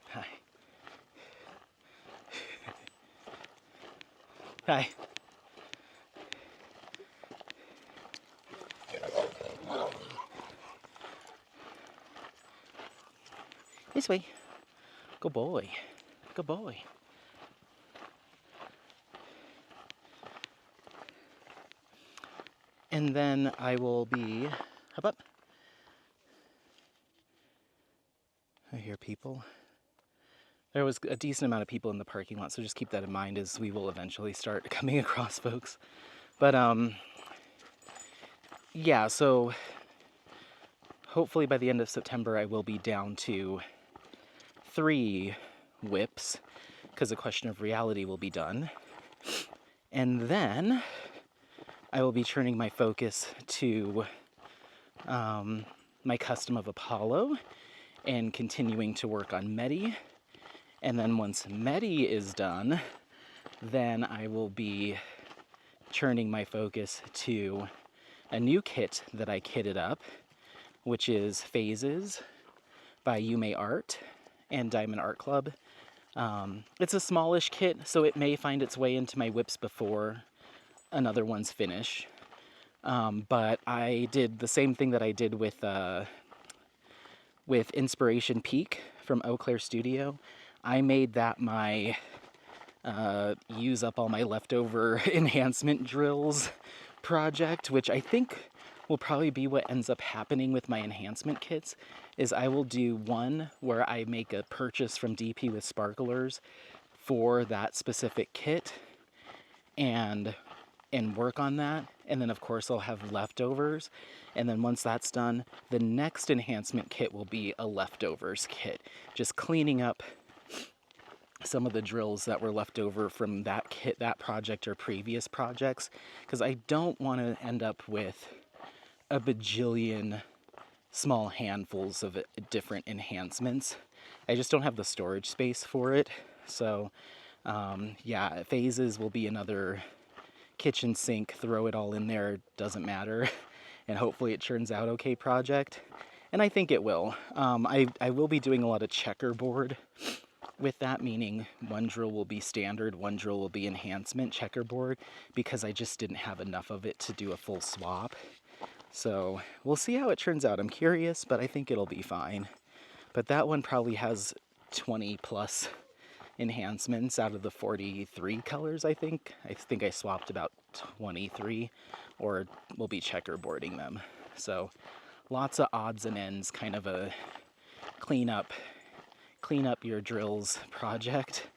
Hi. Hi. This way. Good boy. Good boy. And then I will be, hop up. I hear people. There was a decent amount of people in the parking lot, so just keep that in mind as we will eventually start coming across folks. But yeah, so hopefully by the end of September I will be down to 3 whips, because A Question of Reality will be done. And then I will be turning my focus to my Custom of Apollo and continuing to work on Medi. And then once Medi is done, then I will be turning my focus to a new kit that I kitted up, which is Phases by Yume Art and Diamond Art Club. It's a smallish kit, so it may find its way into my whips before another one's finished. But I did the same thing that I did with Inspiration Peak from Eau Claire Studio. I made that my use up all my leftover enhancement drills project, which I think will probably be what ends up happening with my enhancement kits, is I will do one where I make a purchase from DP with sparklers for that specific kit and work on that. And then of course I'll have leftovers. And then once that's done, the next enhancement kit will be a leftovers kit. Just cleaning up some of the drills that were left over from that kit, that project, or previous projects, because I don't want to end up with a bajillion small handfuls of different enhancements. I just don't have the storage space for it. So yeah, Phases will be another kitchen sink, throw it all in there, doesn't matter, and hopefully it turns out okay project. And I think it will. I will be doing a lot of checkerboard with that, meaning one drill will be standard, one drill will be enhancement checkerboard, because I just didn't have enough of it to do a full swap. So we'll see how it turns out. I'm curious, but I think it'll be fine. But that one probably has 20 plus enhancements out of the 43 colors, I think. I think I swapped about 23, or we'll be checkerboarding them. So lots of odds and ends, kind of a clean up your drills project.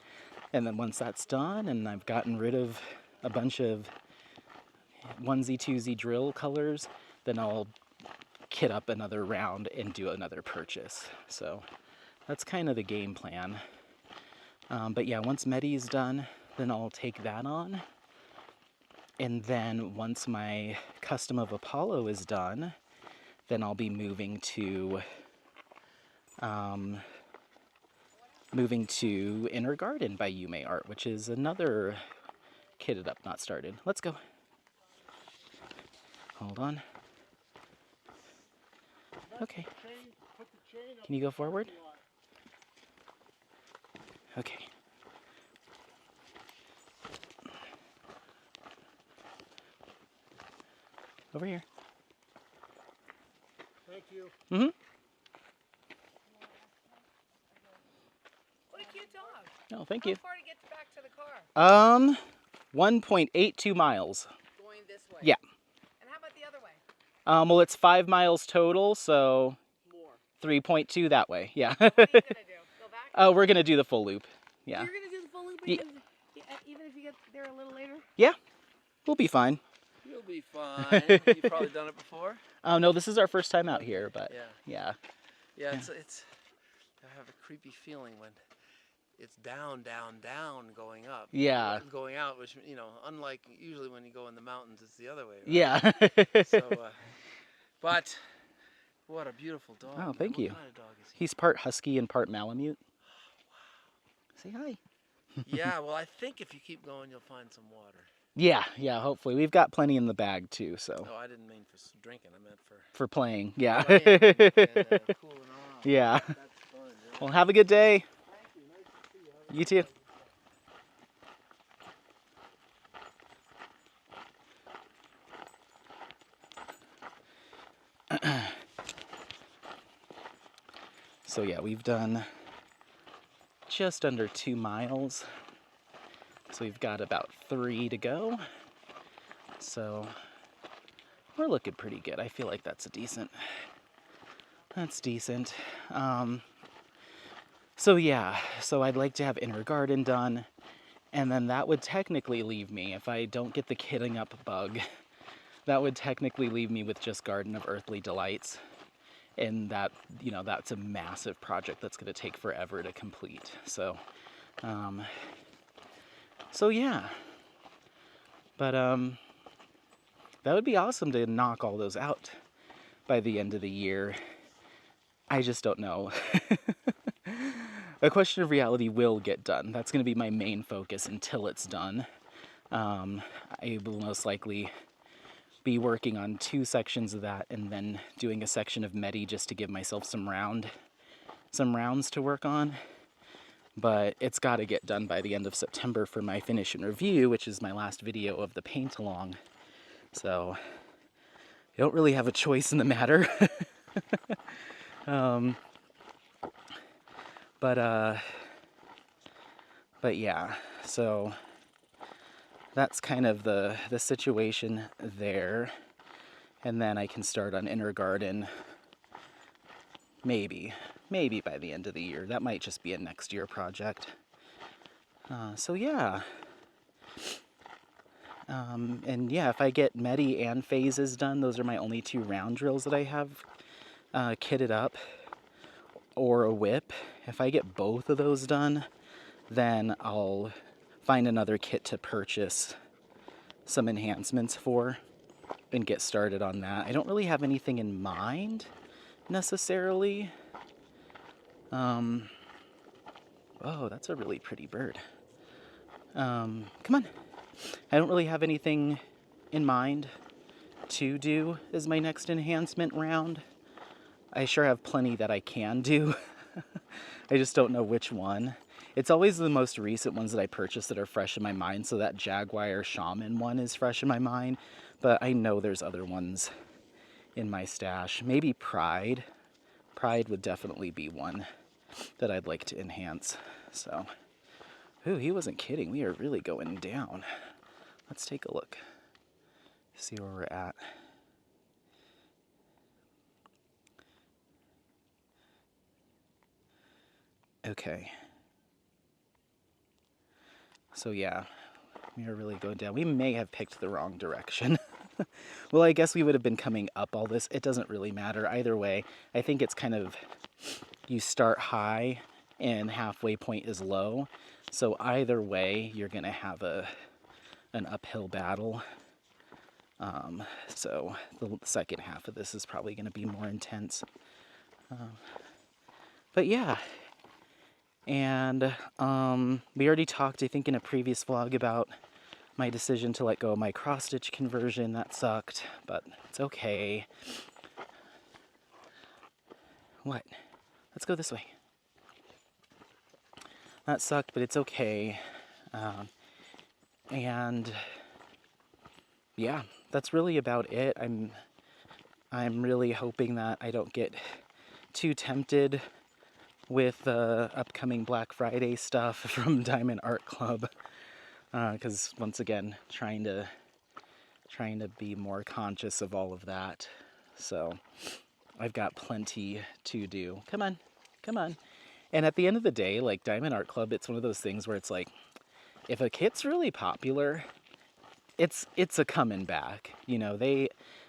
And then once that's done and I've gotten rid of a bunch of onesie twosie drill colors, then I'll kit up another round and do another purchase. So that's kind of the game plan. But yeah, once Medi's done, then I'll take that on. And then once my Custom of Apollo is done, then I'll be moving to moving to Inner Garden by Yume Art, which is another kitted up, not started. Let's go. Hold on. Okay. Can you go forward? Okay. Over here. Thank you. Mm-hmm. What a cute dog. Oh, thank you. How far to get back to the car? 1.82 miles. Going this way. Yeah. And how about the other way? Well, it's 5 miles total, so More. 3.2 that way. Yeah. What are you gonna do? Go back? Oh, we're gonna do the full loop. Yeah. You're gonna do the full loop Yeah. even if you get there a little later? Yeah. We'll be fine. You'll be fine. You've probably done it before. No, this is our first time out here, but Yeah. yeah. It's. I have a creepy feeling when it's down, going up. Yeah. Going out, which unlike usually when you go in the mountains, it's the other way. Right? Yeah. So, but what a beautiful dog. Oh, man. thank you. What kind of dog is he? He's part husky and part Malamute. Say hi. Yeah. Well, I think if you keep going, you'll find some water. Yeah, hopefully. We've got plenty in the bag too, so. No, I didn't mean for drinking. I meant for For playing, yeah. playing and cooling off. Yeah. That's fun. Yeah. Well, have a good day. Thank you. Nice to see you. You too. So yeah, we've done just under 2 miles. So we've got about 3 to go. So we're looking pretty good. I feel like that's decent. So yeah, so I'd like to have Inner Garden done, and then that would technically leave me, if I don't get the kitting up bug, that would technically leave me with just Garden of Earthly Delights. And that, that's a massive project that's going to take forever to complete. So yeah. But that would be awesome to knock all those out by the end of the year. I just don't know. A Question of Reality will get done. That's going to be my main focus until it's done. I will most likely be working on 2 sections of that and then doing a section of Medi just to give myself some rounds to work on. But it's got to get done by the end of September for my finish and review, which is my last video of the paint along. So I don't really have a choice in the matter. But yeah, so that's kind of the situation there. And then I can start on Inner Garden maybe by the end of the year. That might just be a next year project. So yeah. And yeah, if I get Medi and phases done, those are my only 2 round drills that I have kitted up, or a whip. If I get both of those done, then I'll find another kit to purchase some enhancements for and get started on that. I don't really have anything in mind necessarily. Oh, that's a really pretty bird. Come on. I don't really have anything in mind to do as my next enhancement round. I sure have plenty that I can do. I just don't know which one. It's always the most recent ones that I purchased that are fresh in my mind, so that Jaguar Shaman one is fresh in my mind, but I know there's other ones in my stash. Maybe Pride. Pride would definitely be one that I'd like to enhance. So, ooh, he wasn't kidding. We are really going down. Let's take a look. See where we're at. Okay. So yeah, we are really going down. We may have picked the wrong direction. Well, I guess we would have been coming up all this. It doesn't really matter. Either way, I think it's kind of, you start high and halfway point is low. So either way, you're going to have an uphill battle. So the second half of this is probably going to be more intense. But yeah. And we already talked, I think, in a previous vlog about my decision to let go of my cross-stitch conversion. That sucked, but it's okay. What? Let's go this way. That sucked, but it's okay. And yeah, that's really about it. I'm really hoping that I don't get too tempted with the upcoming Black Friday stuff from Diamond Art Club, because once again, trying to be more conscious of all of that. So I've got plenty to do. Come on, come on. And at the end of the day, like Diamond Art Club, it's one of those things where it's like, if a kit's really popular, it's a coming back. You know, their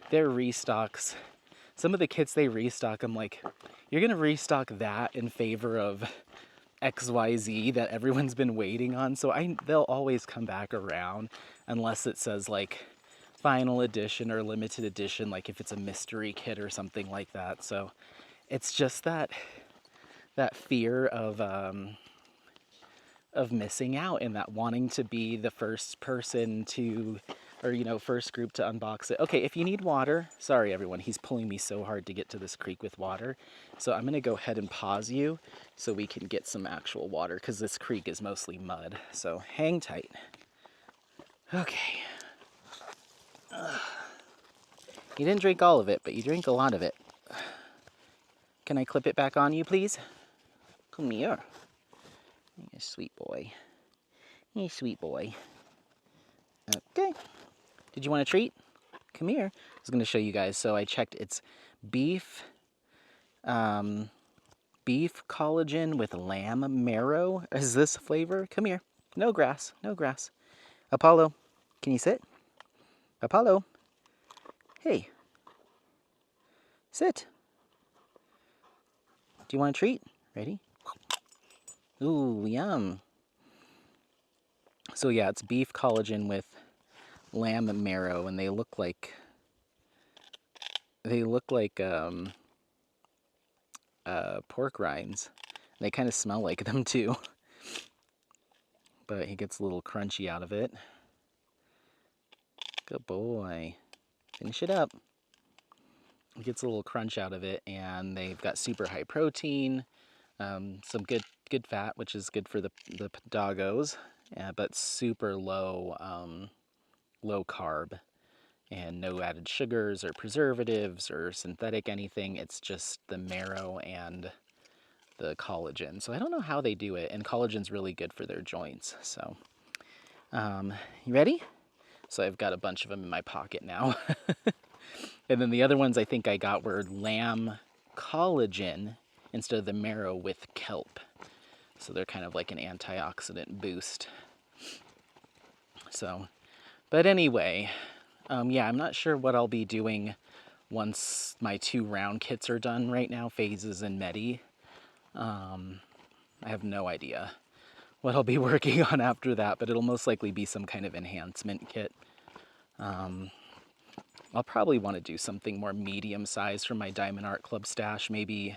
restocks, some of the kits they restock, I'm like, you're gonna restock that in favor of XYZ that everyone's been waiting on. So they'll always come back around unless it says like final edition or limited edition, like if it's a mystery kit or something like that. So it's just that fear of missing out and that wanting to be the first person to, or first group to unbox it. Okay, if you need water, sorry everyone, he's pulling me so hard to get to this creek with water. So I'm gonna go ahead and pause you so we can get some actual water, because this creek is mostly mud. So hang tight. Okay. You didn't drink all of it, but you drank a lot of it. Can I clip it back on you, please? Come here. You sweet boy. You sweet boy. Okay. Did you want a treat? Come here. I was going to show you guys. So I checked. It's beef collagen with lamb marrow. Is this flavor? Come here. No grass. No grass. Apollo, can you sit? Apollo. Hey. Sit. Do you want a treat? Ready? Ooh, yum. So yeah, it's beef collagen with lamb marrow, and they look like pork rinds. They kind of smell like them too. But he gets a little crunchy out of it. Good boy. Finish it up. He gets a little crunch out of it, and they've got super high protein, some good fat, which is good for the doggos, but super low carb, and no added sugars or preservatives or synthetic anything. It's just the marrow and the collagen. So I don't know how they do it, and collagen's really good for their joints. So you ready? So I've got a bunch of them in my pocket now. And then the other ones I think I got were lamb collagen instead of the marrow with kelp. So they're kind of like an antioxidant boost. So, but anyway, yeah, I'm not sure what I'll be doing once my 2 round kits are done right now, Phases and Medi. I have no idea what I'll be working on after that, but it'll most likely be some kind of enhancement kit. I'll probably want to do something more medium-sized from my Diamond Art Club stash. Maybe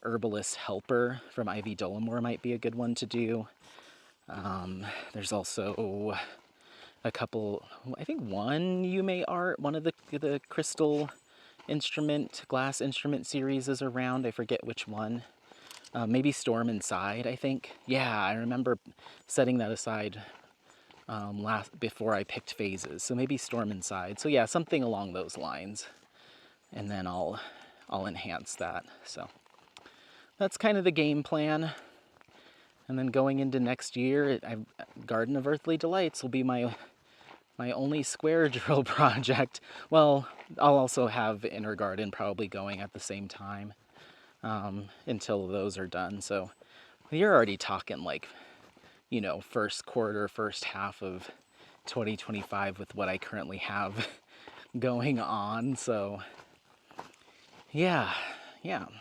Herbalist Helper from Ivy Dollamore might be a good one to do. There's also a couple, I think one Yume art, one of the crystal instrument, glass instrument series is around. I forget which one. Maybe Storm Inside, I think. Yeah, I remember setting that aside before I picked Phases. So maybe Storm Inside. So yeah, something along those lines. And then I'll enhance that. So that's kind of the game plan. And then going into next year, Garden of Earthly Delights will be my only square drill project. Well, I'll also have Inner Garden probably going at the same time until those are done. So you're already talking like, first quarter, first half of 2025 with what I currently have going on. So yeah,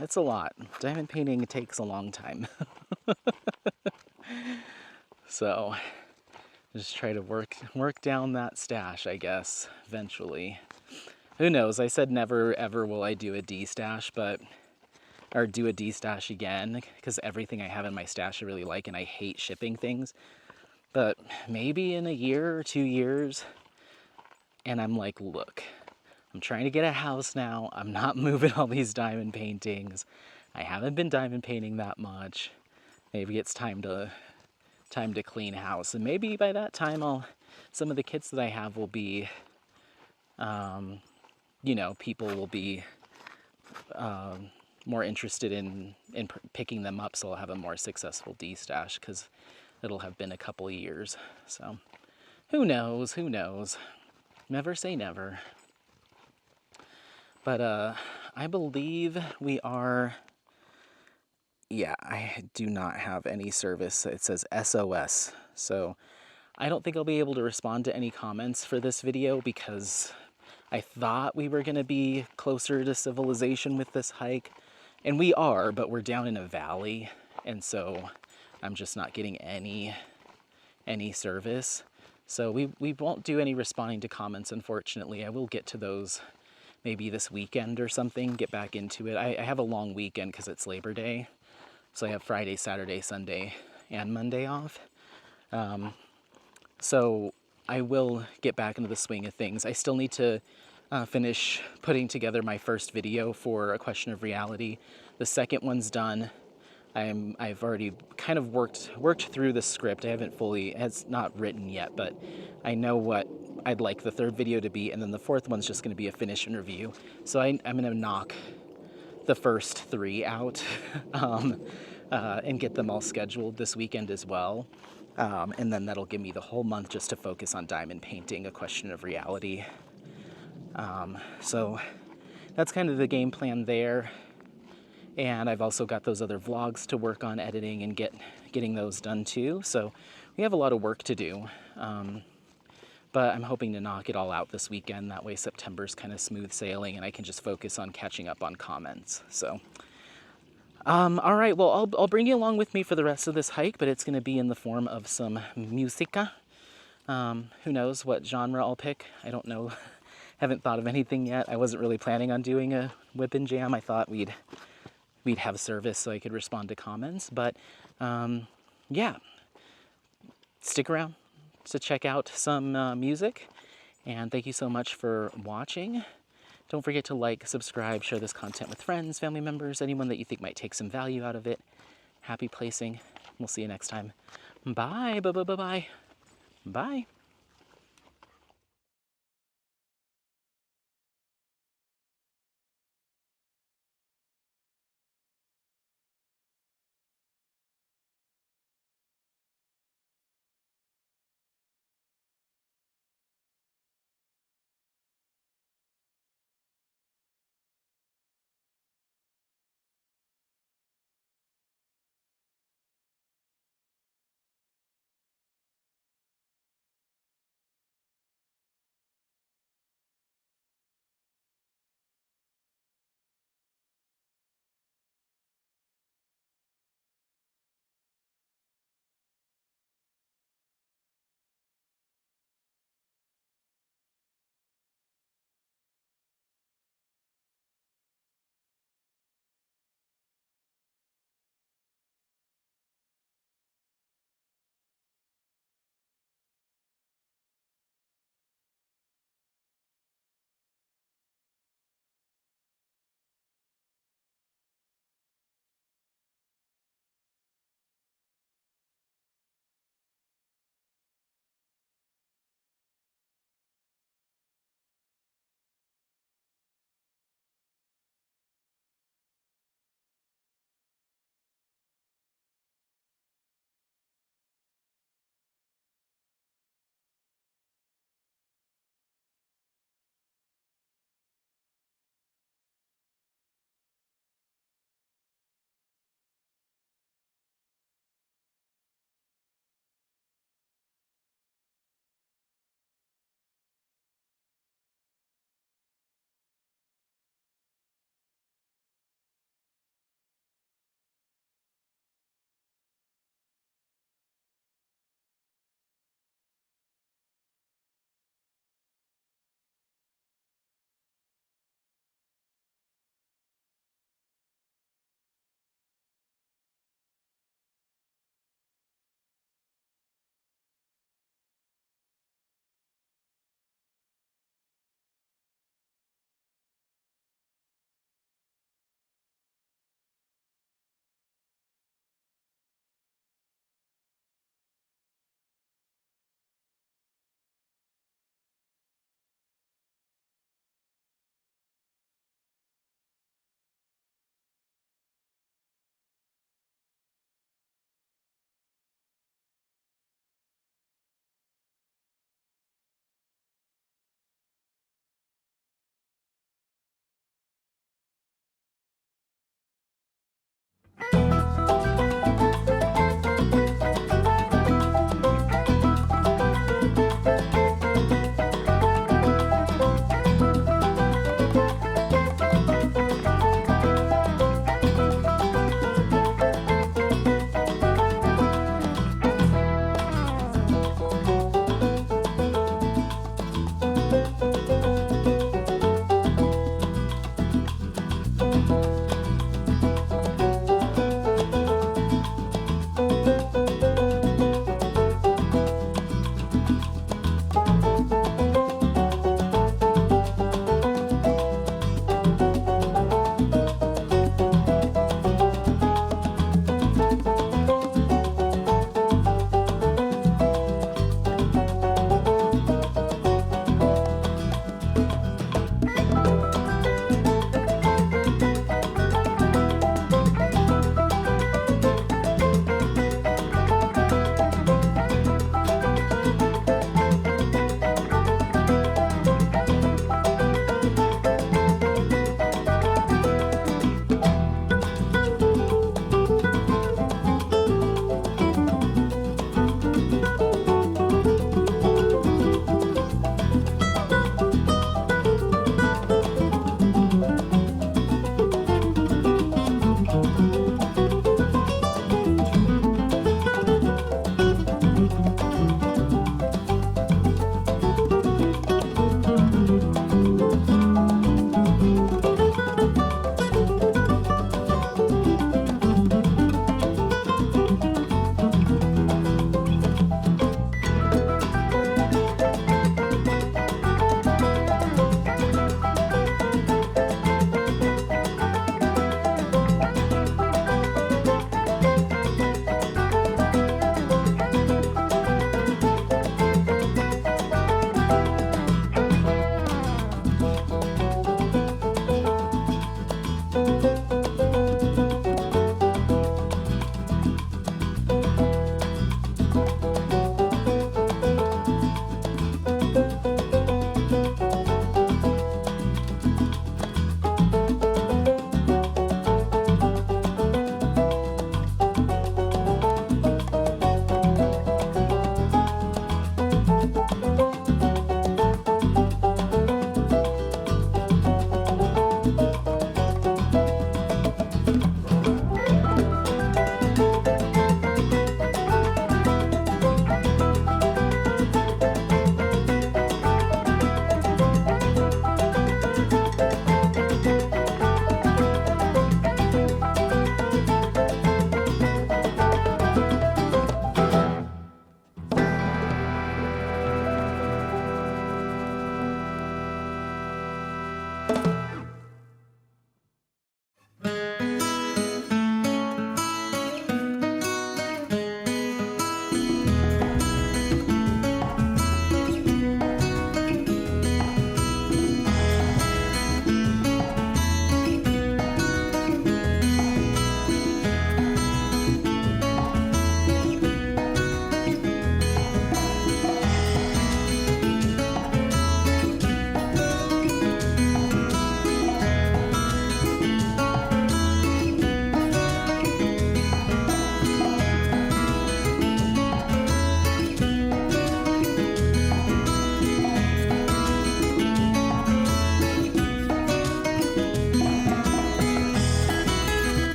it's a lot. Diamond painting takes a long time. So just try to work down that stash, I guess, eventually. Who knows? I said never ever will I do a D stash, but or do a D-stash again, because everything I have in my stash I really like, and I hate shipping things. But maybe in a year or 2 years, and I'm like, look, I'm trying to get a house now. I'm not moving all these diamond paintings. I haven't been diamond painting that much. Maybe it's time to clean house, and maybe by that time some of the kits that I have will be, people will be more interested in picking them up, so I'll have a more successful D-stash, because it'll have been a couple of years. So who knows? Who knows? Never say never. But I believe we are. Yeah, I do not have any service. It says SOS. So I don't think I'll be able to respond to any comments for this video, because I thought we were going to be closer to civilization with this hike. And we are, but we're down in a valley. And so I'm just not getting any service. So we won't do any responding to comments, unfortunately. I will get to those maybe this weekend or something, get back into it. I have a long weekend because it's Labor Day. So I have Friday, Saturday, Sunday, and Monday off. So I will get back into the swing of things. I still need to finish putting together my first video for A Question of Reality. The second one's done. I've already kind of worked through the script. I haven't fully, it's not written yet, but I know what I'd like the third video to be, and then the fourth one's just going to be a finish interview. So I'm going to knock the first 3 out and get them all scheduled this weekend as well. And then that'll give me the whole month just to focus on diamond painting, A Question of Reality. So that's kind of the game plan there. And I've also got those other vlogs to work on editing and getting those done too. So we have a lot of work to do. But I'm hoping to knock it all out this weekend. That way September's kind of smooth sailing and I can just focus on catching up on comments. So, all right, well, I'll bring you along with me for the rest of this hike, but it's going to be in the form of some musica. Who knows what genre I'll pick? I don't know. Haven't thought of anything yet. I wasn't really planning on doing a whip and jam. I thought we'd have service so I could respond to comments. But yeah, stick around to check out some music. And thank you so much for watching. Don't forget to like, subscribe, share this content with friends, family members, anyone that you think might take some value out of it. Happy placing. We'll see you next time. Bye. Bye. Bye.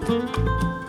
Bye.